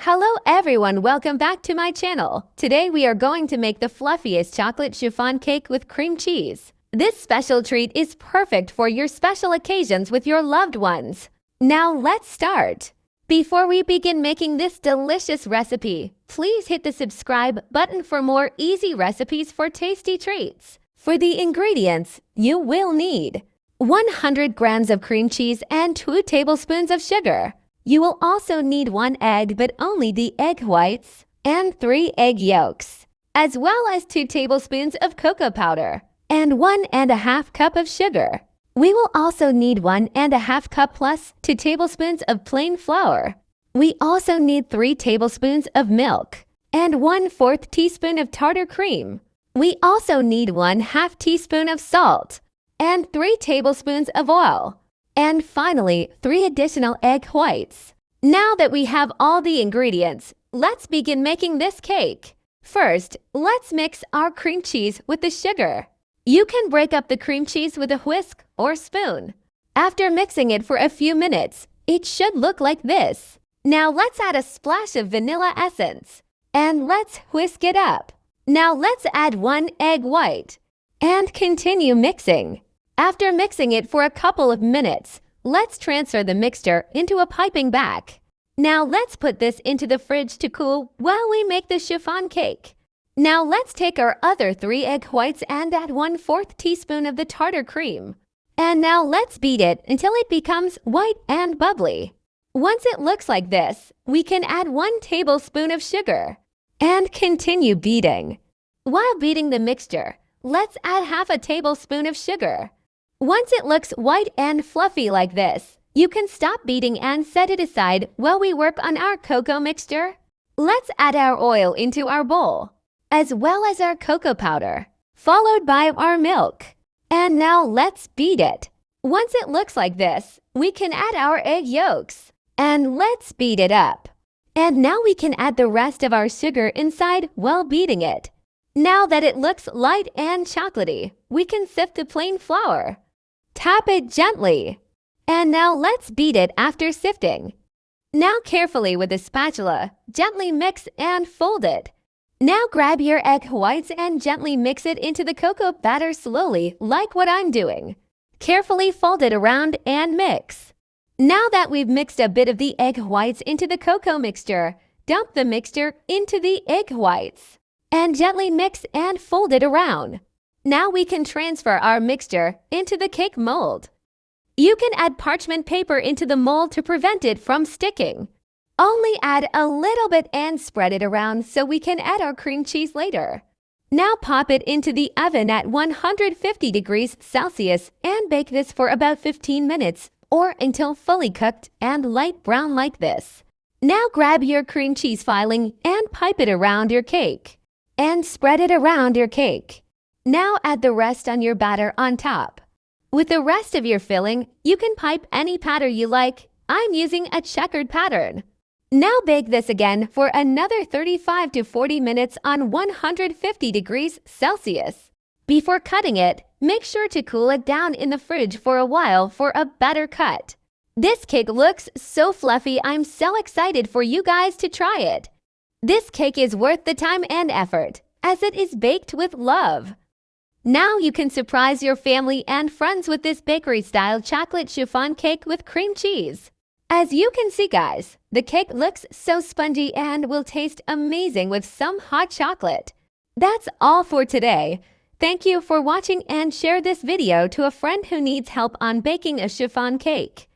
Hello everyone, welcome back to my channel. Today we are going to make the fluffiest chocolate chiffon cake with cream cheese. This special treat is perfect for your special occasions with your loved ones. Now let's start. Before we begin making this delicious recipe, please hit the subscribe button for more easy recipes for tasty treats. For the ingredients, you will need 100 grams of cream cheese and 2 tablespoons of sugar. You will also need 1 egg, but only the egg whites, and 3 egg yolks, as well as 2 tablespoons of cocoa powder and 1½ cup of sugar. We will also need 1½ cup plus 2 tablespoons of plain flour. We also need 3 tablespoons of milk and 1/4 teaspoon of tartar cream. We also need 1/2 teaspoon of salt and 3 tablespoons of oil. And finally, 3 additional egg whites. Now that we have all the ingredients, let's begin making this cake. First, let's mix our cream cheese with the sugar. You can break up the cream cheese with a whisk or spoon. After mixing it for a few minutes, it should look like this. Now let's add a splash of vanilla essence. And let's whisk it up. Now let's add 1 egg white. And continue mixing. After mixing it for a couple of minutes, let's transfer the mixture into a piping bag. Now let's put this into the fridge to cool while we make the chiffon cake. Now let's take our other 3 egg whites and add 1/4 teaspoon of the tartar cream. And now let's beat it until it becomes white and bubbly. Once it looks like this, we can add 1 tablespoon of sugar and continue beating. While beating the mixture, let's add 1/2 tablespoon of sugar. Once it looks white and fluffy like this, you can stop beating and set it aside while we work on our cocoa mixture. Let's add our oil into our bowl, as well as our cocoa powder, followed by our milk. And now let's beat it. Once it looks like this, we can add our egg yolks, and let's beat it up. And now we can add the rest of our sugar inside while beating it. Now that it looks light and chocolatey, we can sift the plain flour. Tap it gently. And now let's beat it after sifting. Now carefully with a spatula, gently mix and fold it. Now grab your egg whites and gently mix it into the cocoa batter slowly, like what I'm doing. Carefully fold it around and mix. Now that we've mixed a bit of the egg whites into the cocoa mixture, dump the mixture into the egg whites and gently mix and fold it around. Now we can transfer our mixture into the cake mold. You can add parchment paper into the mold to prevent it from sticking. Only add a little bit and spread it around so we can add our cream cheese later. Now pop it into the oven at 150 degrees Celsius and bake this for about 15 minutes or until fully cooked and light brown like this. Now grab your cream cheese filling and pipe it around your cake. And spread it around your cake. Now add the rest on your batter on top. With the rest of your filling, you can pipe any pattern you like. I'm using a checkered pattern. Now bake this again for another 35 to 40 minutes on 150 degrees Celsius. Before cutting it, make sure to cool it down in the fridge for a while for a better cut. This cake looks so fluffy, I'm so excited for you guys to try it. This cake is worth the time and effort, as it is baked with love. Now you can surprise your family and friends with this bakery-style chocolate chiffon cake with cream cheese. As you can see, guys, the cake looks so spongy and will taste amazing with some hot chocolate. That's all for today. Thank you for watching and share this video to a friend who needs help on baking a chiffon cake.